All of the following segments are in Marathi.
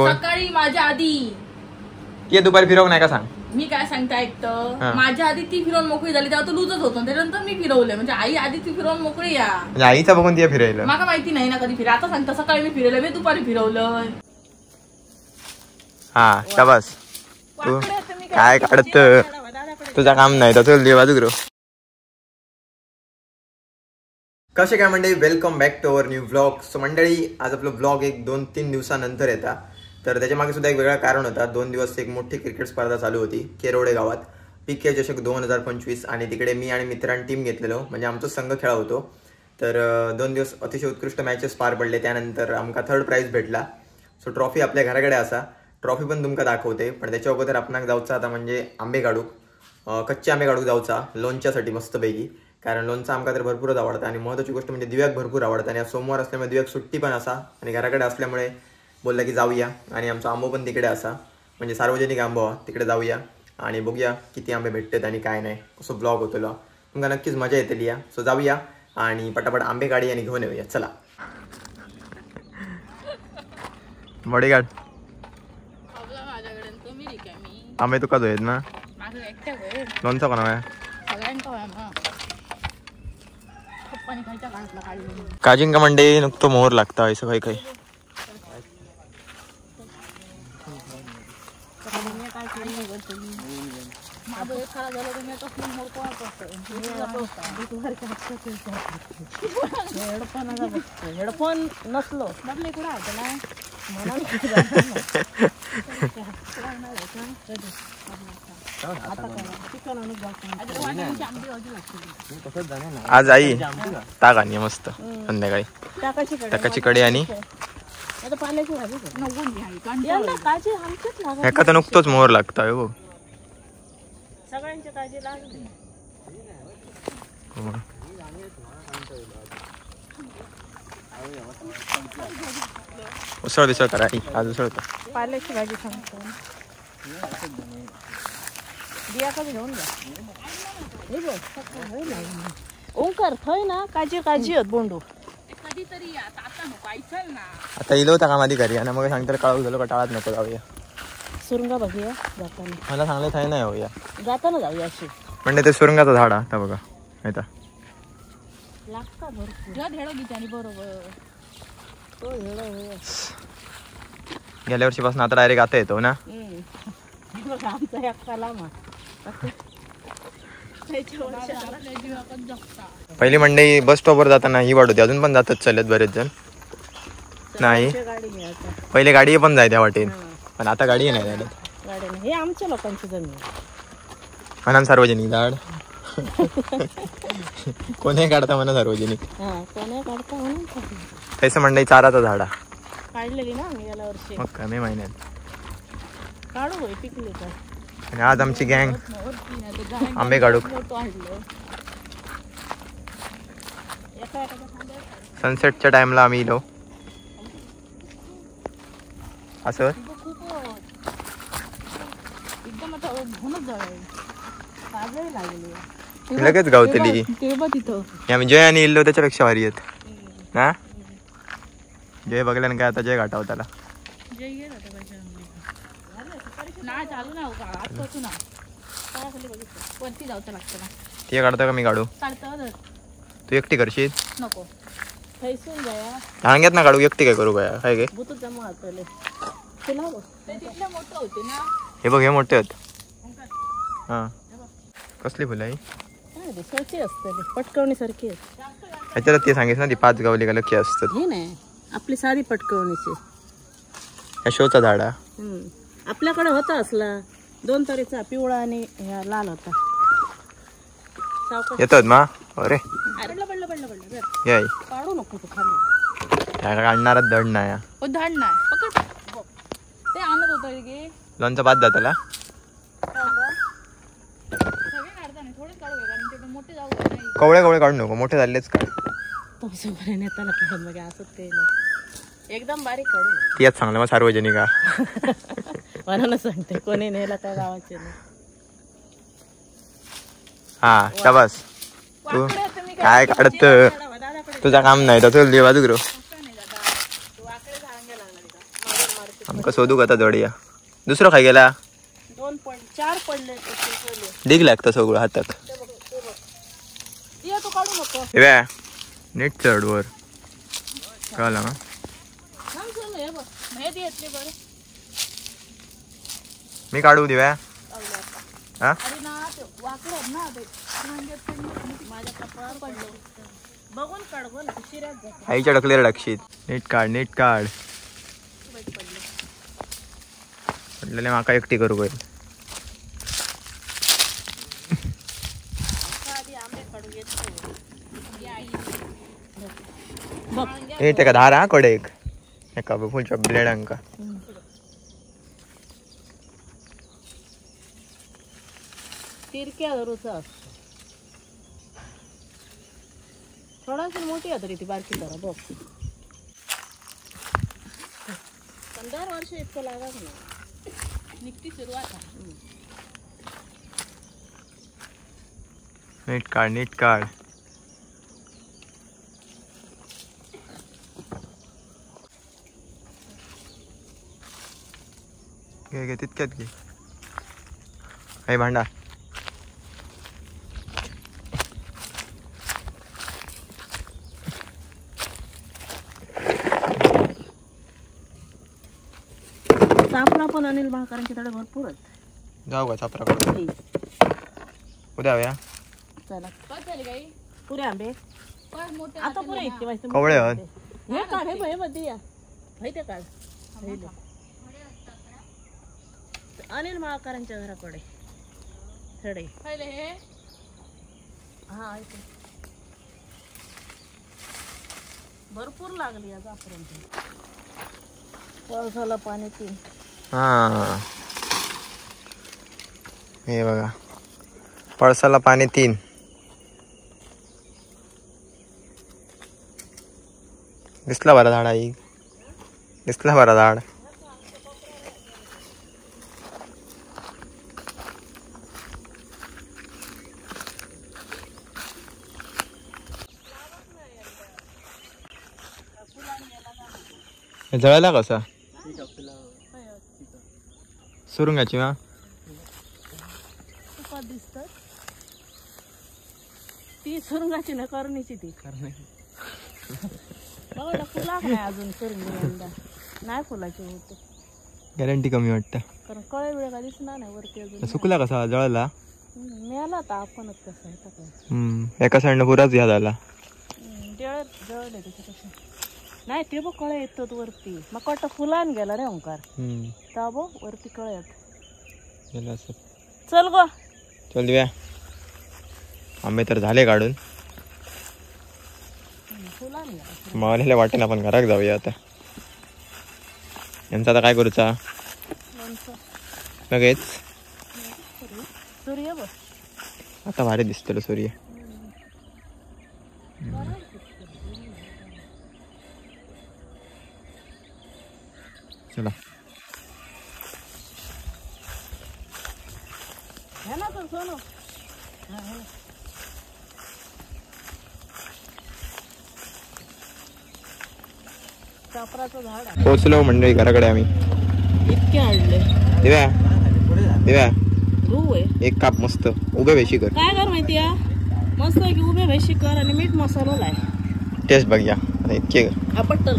सकाळी माझ्या आधी ये दुपारी फिरवू नाही का सांग. मी काय सांगता ऐकतं माझ्या आधी ती फिरवून मोकळी झाली तेव्हा तो लूजच होतो त्यानंतर मी फिरवले म्हणजे आई आधी ती फिरवून मोकळी या म्हणजे आईचा बघून ती फिरायला मला माहिती नाही ना कधी फिरा आता सांगता सकाळी मी फिरवलं मी दुपारी फिरवलं. हा शाबास तू काय काढत तुझा काम नाही तर देवाजू. कसे काय मंडळी, welcome back to our new vlog. So मंडळी आज आपलं व्लॉग एक 2-3 दिवसानंतर येतात. तर त्याच्या मागे सुद्धा एक वेगळा कारण होता. 2 दिवस एक मोठी क्रिकेट स्पर्धा चालू होती केरोडे गावात, PK चषक 2025. आणि तिकडे मी आणि मित्रांनी टीम घेतलेलो म्हणजे आमचा संघ खेळा होतो. तर 2 दिवस अतिशय उत्कृष्ट मॅचेस पार पडले. त्यानंतर आमका 3rd प्राइज भेटला. सो ट्रॉफी आपल्या घराकडे असा. ट्रॉफी पण तुमका दाखवते, पण त्याच्या अगोदर आपणाक जाऊचा आता म्हणजे आंबे काढूक, कच्चे आंबे काढूक जाऊचा लोणच्यासाठी मस्तपैकी. कारण लोणचं आमका तर भरपूरच आवडतं आणि महत्त्वाची गोष्ट म्हणजे दिव्याक भरपूर आवडतं. आणि आज सोमवार असल्यामुळे दिव्याक सुट्टी पण असा आणि घराकडे असल्यामुळे बोलला की जाऊया. आणि आमचा आंबो पण तिकडे असा म्हणजे सार्वजनिक आंबो तिकडे जाऊया आणि बघूया किती आंबे भेटतात आणि काय नाही, कसं ब्लॉग होतो तुमका नक्कीच मजा येते या. सो जाऊया आणि पटापट आंबे काढी आणि घेऊन येऊया. चला बॉडीगार्ड आंबे तुका जो आहेत ना लोणचं कोणा काजिंका मंडे नुकतो मोहर लागता असं काही काही. हेडफोन नसलो आज आई ताक आणि मस्त संध्याकाळी ताकाची कडी आणि एका तर नुकतोच मोहर लागतोय हो. उसळ बिसळ करा आज उसळ कर. पाल्याची भाजी सांगतो ओंकार थय ना काजी काजी बोंडू आता इलो होता का माझी घरी आणि मग सांगता काळू झालो कटाळात नको जाऊया सुरुंगा बघूया जाताना. मला सांगले थाय नाही होऊया जाताना जाऊया अशी म्हणजे ते सुरुंगाचं झाड आता बघा माहिती लागता भरपूर बरोबर. गेल्या वर्षीपासून आता डायरेक्ट आता येतो ना. पहिली मंडई बस स्टॉपवर जाताना ही वाट होती, अजून पण जातात चालत बरेच जण. नाही पहिले गाडी पण जाय त्या वाटेन, पण आता गाडी नाही जायला. हे आमच्या लोकांची जमीन म्हणा सार्वजनिक झाड कोणी काढता म्हणा सार्वजनिक तसं मंडई चाराचा झाडा काढलेली ना आम्ही गेल्या वर्षी मग कमी महिन्यात काढू पिकले तर. आणि आज आमची गँग आंबे काढू सनसेटच्या टाइमला आम्ही इलो असं लगेच गावतली आम्ही जय आणि इल्लो त्याच्यापेक्षा भारी आहेत ना. जय बघल्याने काय आता जय घाटाव त्याला ते काढता का मी काढू तू एकटी करशील नको हांग्यात ना काढू एकटी काय करू काय काय गे हे बघ हे मोठे आहेत. हा कसली फुलं आहे पटकवणी सारखी ह्याच्यात ते सांगितलं ना ती 5 गावली का लक्की असतात. हे नाही आपली साधी पटकवणीची ह्या शोचा झाड आपल्याकडे होता असला 2 तरीचा पिवळा आणि लाल होता. येतात मा अरे पडलं काढू नको तू खाली काढणारा धड नाही धड नाही पकड ते आणत होत लोणचं बाद जाताला कवळे कवळे काढू नको मोठे झालेच का एकदम बारीक काढू तीच सांगलं मग सार्वजनिक मला सांगते कोणी नेला काय गावाचे हा शाबास तू काय काढत तुझा काम नाही तर देवाजू तुमका शोधू आता जोडिया. दुसरं काय गेला 2.4 पडले. डिग लागतं सगळं हातात. तू काढू नको. नीट चढ वर कळलं ना. मी काढू दिव्या. हा आईच्या ढकलेर टाकशीत. नीट काढ नीट काढ. म्हटलेले माका एकटी करू पहिले. ते का धार हा कडे एक फुलच्या ब्लेडांका. तिरक्या धरूचा थोडाशी मोठी आहे तरी ती बारकी जरा बघ. वर्ष इतकं लागत नाही. निघती सुरुवात. नीट काढ नीट काढ. घे घे तितक्यात घे. हे भांडा. चापरा पण अनिल भाकरांच्याकडे भरपूर आहेत. जाऊ का चापराकडे उद्या या. चला पुरे आंबे आता पुरे इतके माहिती कवळे आहेत. हे काढ हे मध्ये या माहिती काढ. अनिल माळकरांच्या घराकडे थडे हा भरपूर लागली आज आपर्यंत. पावसाला पाणी ती. हा हे बघा पळसाला पाणी 3. दिसला बरा झाड आई. दिसला बरा झाड. जळाला कसा सुरुंगाची वा दिसत ती सुरुंगाची ना करणीची ती फुला काय अजून सुरुंगी नाही फुलाची होते. गॅरंटी कमी वाटतं कारण कळे वेळ का दिसणार नाही वरती अजून. सुकला कसा जळला मिळाला तर आपणच कसं आहे. एका साईडनं पुराच घ्या झाला. जळले त्याच्यापेक्षा नाही ते बघ कळे येतात वरती. मग वाटतं फुलान गेला रे ओंकार. ता बघ वरती कळ्यात गेला असं. चल गो चल दिव्या. आंबे तर झाले काढून. मावलेल्या वाटेन आपण घरात जाऊया आता. यांचा आता काय करूचा लगेच. सूर्य बघ आता भारी दिसतो सूर्य. चला पोचलो मंडळी घराकडे आम्ही. इतके आणले दिव्या. दिव्या गहू आहे एक काप मस्त उभे भेशी कर. काय कर माहिती मस्त की उभे भेशी कर आणि मीठ मसाला लाय. टेस्ट बघ या इतके आपटल.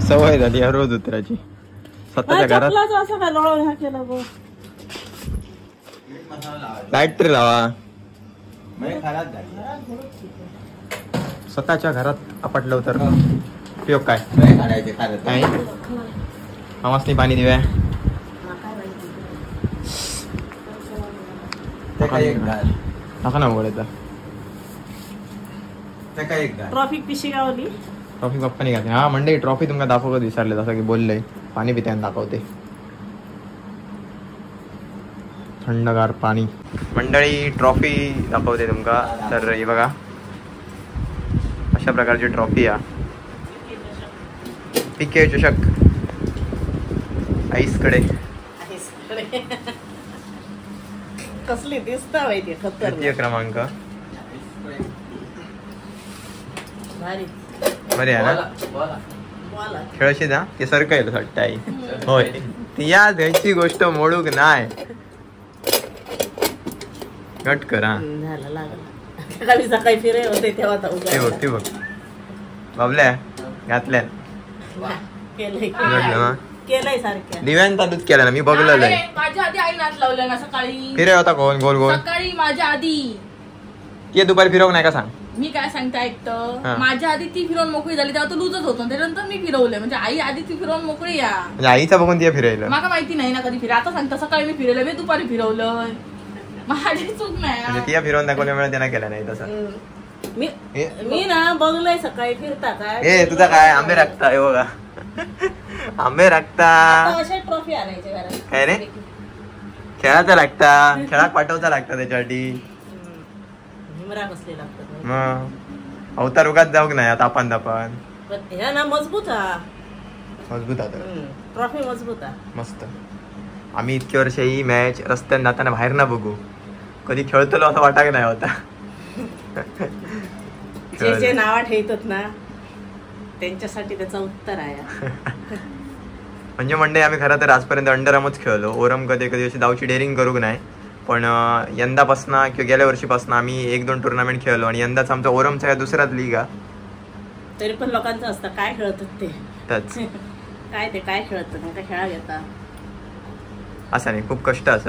सवय झाली रोज उतराची स्वतःच्या घरात. असं काय लोळ ह्या केला गो. लाईट तरी लावा. स्वतःच्या घरात आपटलं तर उपयोग काय. आवाजनी पाणी दिव्या. नका ना बोलायचा. ट्रॉफिक पिशी गावली. ट्रॉफी पप्पानी घातली. हा मंडळी ट्रॉफी तुमका दाखवत विसरले जसं की बोललंय. पाणी पित्यान दाखवते थंडगार पाणी. मंडळी ट्रॉफी दाखवते तुमका. तर हे बघा अशा प्रकारची ट्रॉफी आहे. पीके चषक आईसकडे. कसली दिसता माहिती तृतीय क्रमांक. भारी बरे आहे ना. खेळशी ना ते सरकायला वाटतं आई. होय ती या द्यायची गोष्ट मोडूक नाही. कट करा सकाळी फिरे होते तेव्हा ते बघ ते बघ बाबल्या घातल्या केलंय सारख्या दिव्यान चालूच केला ना मी बघलेलं आहे. माझ्या आधी आई नाच लावल्या ना सकाळी. फिरे होता कोण गोल गोल सकाळी माझ्या आधी. ते दुपारी फिरवू नाही का सांग. मी काय सांगते ऐकतं माझ्या आधी ती फिरवून मोकळी झाली तेव्हा तो लुजत होतो त्यानंतर मी फिरवले म्हणजे आई आधी ती फिरवून मोकळी या म्हणजे आईचा बघून ती फिरायला मला माहिती नाही ना कधी फिरा आता सांगता सकाळी मी फिरवलं मी दुपारी फिरवलं माझी चूक नाही म्हणजे ती फिरवून दाखवल्यामुळे त्यांना केलं नाही तसं. मी ना बघलंय सकाळी फिरता काय ए तुझा काय आंबे राखता हे बघा आंबे राखता अशा ट्रॉफी आणायचे घरात काय रे खेळाचा लागता खेळात पाठवता लागता त्याच्यासाठी हिमरा कसले लागतात मग अवतार उगाच जाऊक नाही आता आपण ह्या ना मजबूत मजबूत आता ट्रॉफी मजबूत मस्त. आम्ही इतके वर्ष ही मॅच रस्त्यात जाताना बाहेर ना बघू कधी खेळतलो असं वाटाक नाही होता. जे नावा ठेवतात ना त्यांच्यासाठी त्याचं उत्तर आहे. म्हणजे मंडळी आम्ही खरं तर आजपर्यंत अंडरआर्मच खेळलो. ओरम कधी कधी अशी धावची डेअरिंग करूक नाही पण यंदापासून किंवा गेल्या वर्षीपासून आम्ही 1-2 टुर्नामेंट खेळलो आणि यंदाच आमचा ओरमचा दुसराच लीग तरी पण लोकांचं असतं काय खेळतात ते काय खेळतात नका खेळा घेता असं नाही खूप कष्ट असत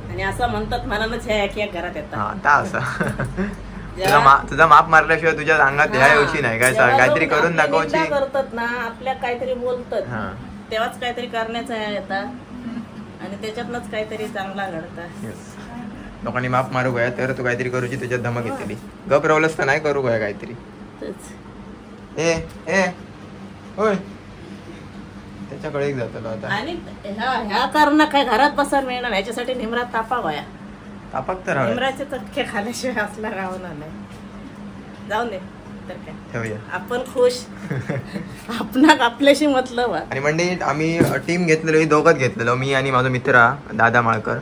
आणि असं म्हणतात मनानच ह्या एक घरात येतात असं तुझा माप मारल्याशिवाय तुझ्या अंगात ह्या येऊची नाही काय काहीतरी करून दाखवची करतात ना आपल्या काहीतरी बोलतात तेव्हाच काहीतरी करण्याचा येतात आणि त्याच्यातनच काहीतरी चांगला घडतात. लोकांनी माप मारू गया तर तू काहीतरी करूची तुझ्यात धमक घेतली गप रवलंस तर नाही करू गया काहीतरी होय त्याच्याकडे एक जातो आता आणि ह्या कारण काय घरात बसायला मिळणार ह्याच्यासाठी निमरात तापा गोया तापाक तर निमराचे चटके खाल्याशिवाय असला राहणार नाही. जाऊन दे तर काय ठेवूया आपण खुश आपणाक आपल्याशी मतलब. आणि म्हणजे आम्ही टीम घेतलेलो दोघंच घेतलेलो मी आणि माझा मित्र दादा माळकर.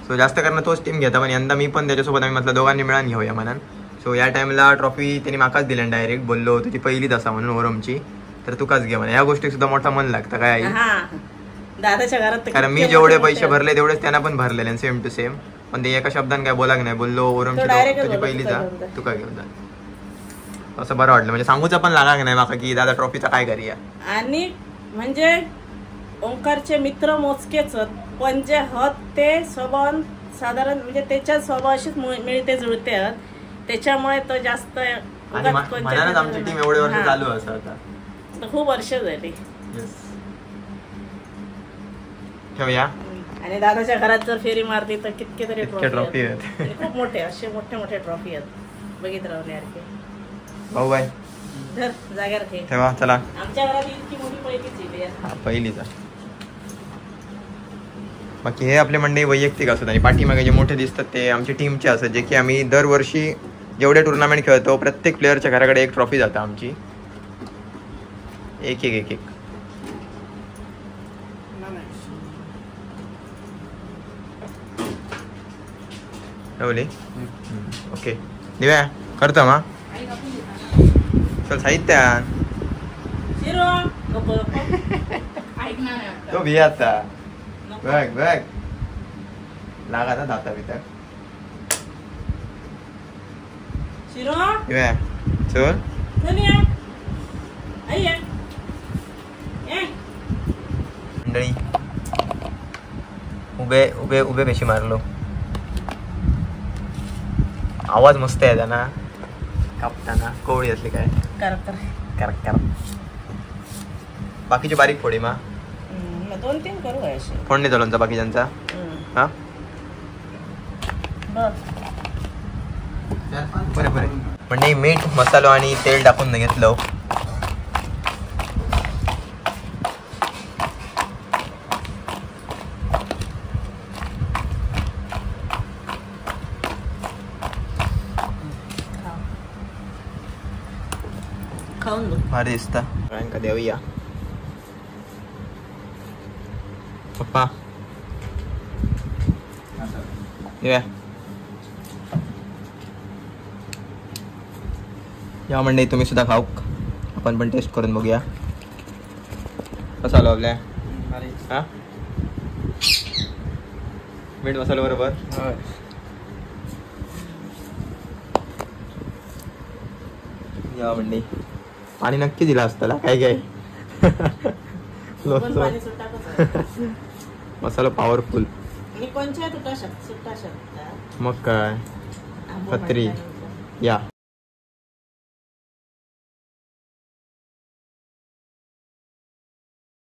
सो जास्त करणं तोच टीम घेता पण यंदा मी पण त्याच्यासोबत आम्ही म्हटलं दोघांनी मिळून घेऊया म्हणून. सो या टाइमला ट्रॉफी त्यांनी माकाच दिली डायरेक्ट बोललो तुझी पहिलीच असा म्हणून ओरमची तर तुकाच घे म्हणा. या गोष्टी सुद्धा मोठा मन लागतं काय दादाच्या घरात कारण मी जेवढे पैसे भरले तेवढेच त्यांना पण भरलेले सेम टू सेम पण ते एका शब्दाने काय बोलाक नाही बोललो ओरमची तुझी पहिली जा तुका घेऊन जा असं बरं वाटलं म्हणजे सांगूचा पण लागा नाही माका की दादा ट्रॉफीचा काय करूया. आणि म्हणजे ओंकारचे मित्र मोजकेच पण जे हत ते स्वभाव साधारण म्हणजे त्याच्या स्वभावाशीच मिळते जुळते त्याच्यामुळे तो जास्त आमची टीम एवढे वर्ष चालू असं आता खूप वर्ष झाली. ठेवूया आणि दादाच्या घरात जर फेरी मारली तर कितके तरी ट्रॉफी आहेत खूप मोठे असे मोठे ट्रॉफी आहेत बघित राहण्यासारखे. भाऊ बाय धर जाग्यावर ठेवा चला आमच्या घरात इतकी मोठी पहिलीच बाकी हे आपले मंडळी वैयक्तिक असतात आणि पाठीमागे जे मोठे दिसतात ते आमची टीमचे असतात जे की आम्ही दरवर्षी जेवढे टुर्नामेंट खेळतो प्रत्येक प्लेअरच्या घराकडे एक ट्रॉफी जातं आमची एक एक ठेवली ओके दिव्या करतो मा चल साहित्य तो भी आता बघ लागा ना दाता बिता दिव्या चल मंडळी उभे उभे उभे कशी मारलो आवाज मस्त आहे ना कापताना कोवळी असली काय कर बाकीची बारीक फोडी मा 2-3 करू फोडणी चालूनचा बाकीच्यांचा हा बरे म्हणजे मीठ मसालो आणि तेल टाकून घेतलं भारी दिसता का देऊया पप्पा या मंडळी तुम्ही सुद्धा खाऊक आपण पण टेस्ट करून बघूया कसा आलो आपल्या हा मीठ मसाला बरोबर या मंडई पाणी नक्की दिला असताना काय काय पाणी सुटाकच मसाला पॉवरफुल आणि कोणच्या सुटा शकता मग काय खत्री या